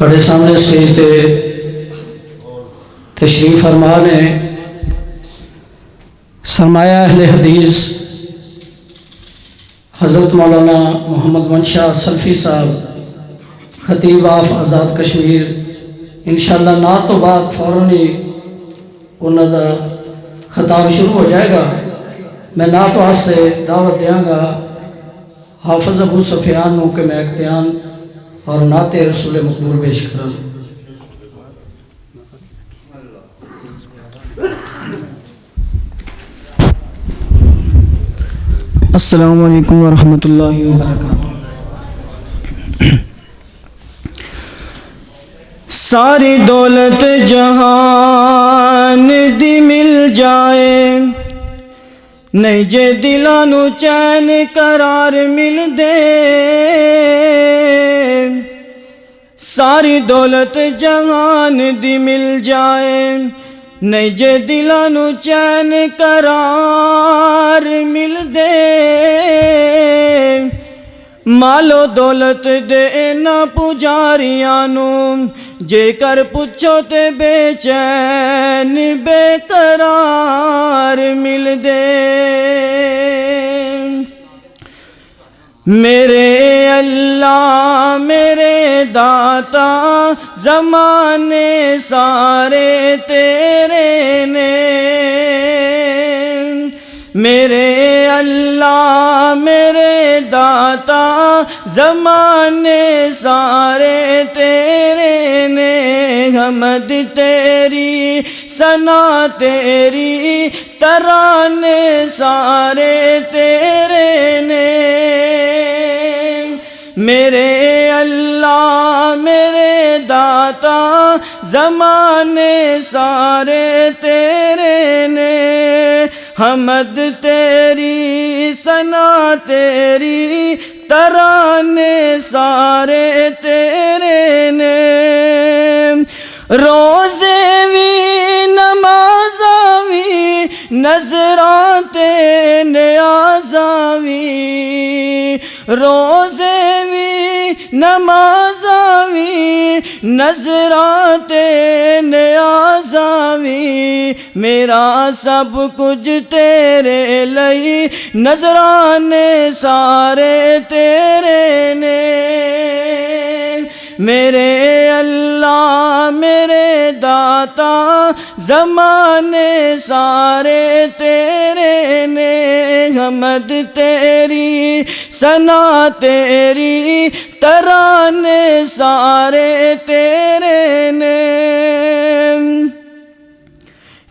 بڑے سامنے اسٹیج تے تشریف فرما نے سرمایہ اہل حدیث حضرت مولانا محمد منشا سلفی صاحب خطیب آف آزاد کشمیر انشاءاللہ نعت تو بعد فوراً ہی انہوں کا خطاب شروع ہو جائے گا۔ میں نعت واسطے دعوت دیاں گا حافظ ابو سفیان نو کہ میں اختیان اور نعت رسول مقبول پیش کروں۔ السلام علیکم ورحمۃ اللہ وبرکاتہ۔ ساری دولت جہان دی مل جائے، نہیں جے دلانو چین قرار مل دے۔ ساری دولت جہان دی مل جائے، نہیں جے دلانو چین قرار مل دے۔ مالو دولت دے نہ پجاریاں نو، جے کر پچھو تے بے چین بے قرار مل دے۔ میرے اللہ میرے داتا زمانے سارے تیرے نے۔ میرے اللہ میرے داتا زمانے سارے تیرے نے۔ حمد تیری ثنا تیری ترانے سارے تیرے نے۔ میرے اللہ میرے داتا زمانے سارے تیرے نے۔ حمد تیری ثنا تیری ترانے سارے تیرے نے۔ روزے وی نمازاں وی نظراں تے نیازاں وی۔ روزے وی نمازاں وی نظراں تے نیازاں وی۔ میرا سب کچھ تیرے لئی نظرانے سارے تیرے نے۔ میرے اللہ میرے داتا زمانے سارے تیرے نے۔ حمد تیری ثنا تیری ترانے سارے تیرے نے۔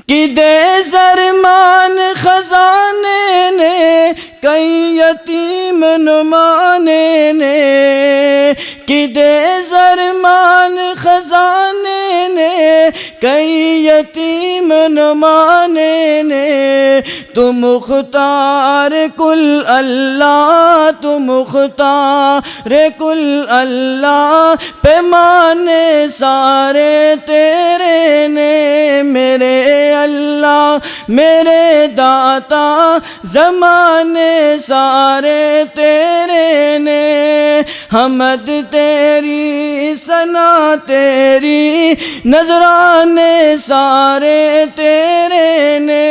کدے زرمان خزانے نے کئی یتیم نمانے نے۔ کدے زرمان خزانے نے کئی یتیم نمانے نے۔ تو مختار کل اللہ تو مختار کل اللہ، پیمانے سارے تیرے نے۔ میرے اللہ میرے داتا زمانے سارے تیرے نے۔ حمد تیری ثنا تیری نذرانے سارے تیرے نے۔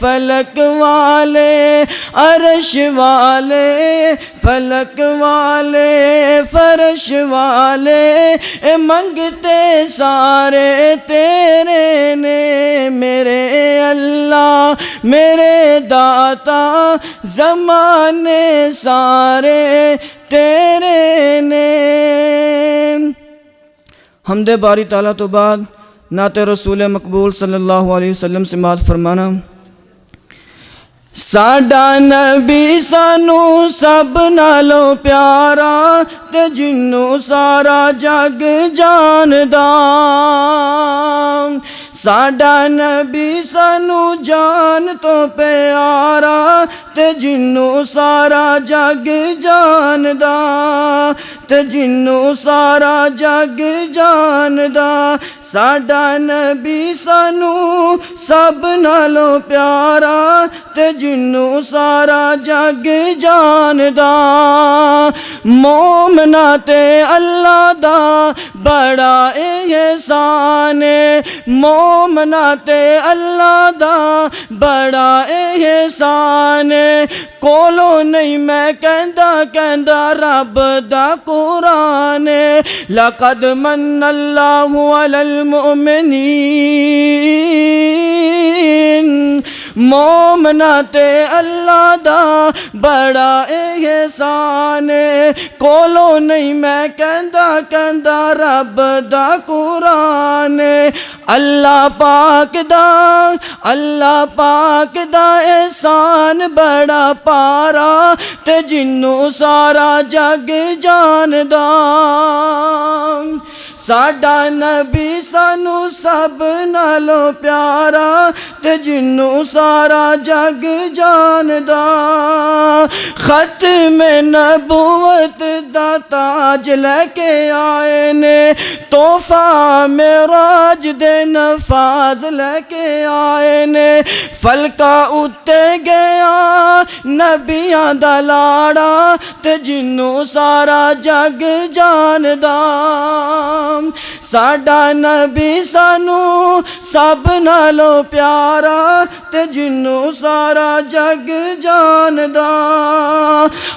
فلک والے عرش والے فلک والے فرش والے منگتے سارے تیرے نے۔ میرے اللہ میرے داتا زمانے سارے تیرے نے۔ حمد باری تعالیٰ تو بعد نعت رسول مقبول صلی اللہ علیہ وسلم سے مات فرمانا۔ ساڈا نبی سانو سب نالوں پیارا، تے جنوں سارا جگ جاندا۔ ساڈا نبی سانو جان تو پیارا، تے جنوں سارا جگ جاندا۔ تے جنوں سارا جگ جاندا۔ ساڈا نبی سانو سب نالوں پیارا، تے جنوں سارا جگ جاندا۔ مومنا تے اللہ دا بڑا احسان مومنا تے اللہ دا بڑا احسان کولو نہیں میں کہندا رب دا قرآن لقد من اللہ علی المؤمنین مومنا تے اللہ دا بڑا احسان کولو نہیں میں کہندا رب دا قرآن اللہ پاک دا احسان بڑا پارا تے جنوں سارا جگ جاندا ساڈا نبی سانو سب نالوں پیارا تے جنوں سارا جگ جاندا ختم نبوت دا تاج لے کے آئے نے تحفہ معراج دے نفاذ لے کے آئے نے فلکا اُتے گیا نبیاں دا لاڑا تے جنوں سارا جگ جاندا ساڈا نبی سانو سب نالوں پیارا تے جنوں سارا جگ جاندا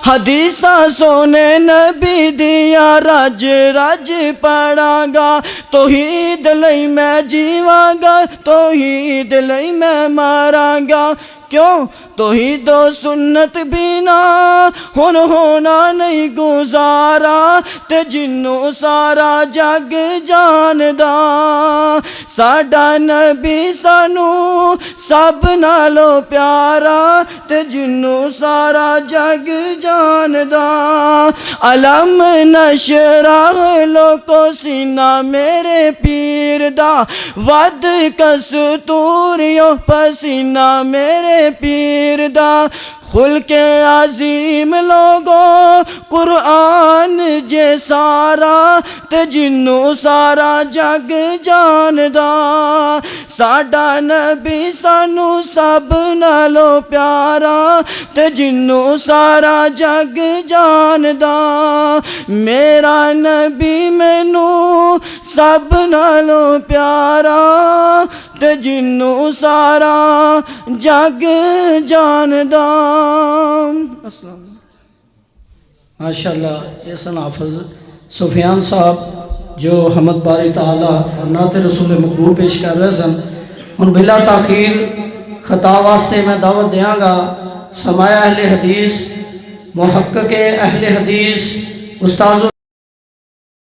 حدیثاں سونے نبی دیا رج رج پڑھاں گا توحید لئی میں جیواں گا توحید لئی میں مراں گا کیوں توحید و سنت بینا ہونا نہیں گزارا تے جنوں سارا جگ جاندا ساڈا نبی سانو سب نالوں پیارا تے جنوں سارا جگ جاندا علم نشرح لوکو سینہ میرے پیر دا ود کستوریو پسینہ میرے پیر دا خلق عظیم لوگو قرآن جے سارا تے جنوں سارا جگ جاندا ساڈا نبی سانو سب نالوں پیارا تے جنوں سارا جگ جاندا میرا نبی مینوں سب نالوں پیارا تے جنوں سارا جگ جاندا ماشاءاللہ احسن حافظ سفیان صاحب جو حمد باری تعالی اور نعت رسول مقبول پیش کر رہے سن ان بلا تاخیر خطاب واسطے میں دعوت دیاں گا سمایا اہل حدیث محقق اہل حدیث استاذ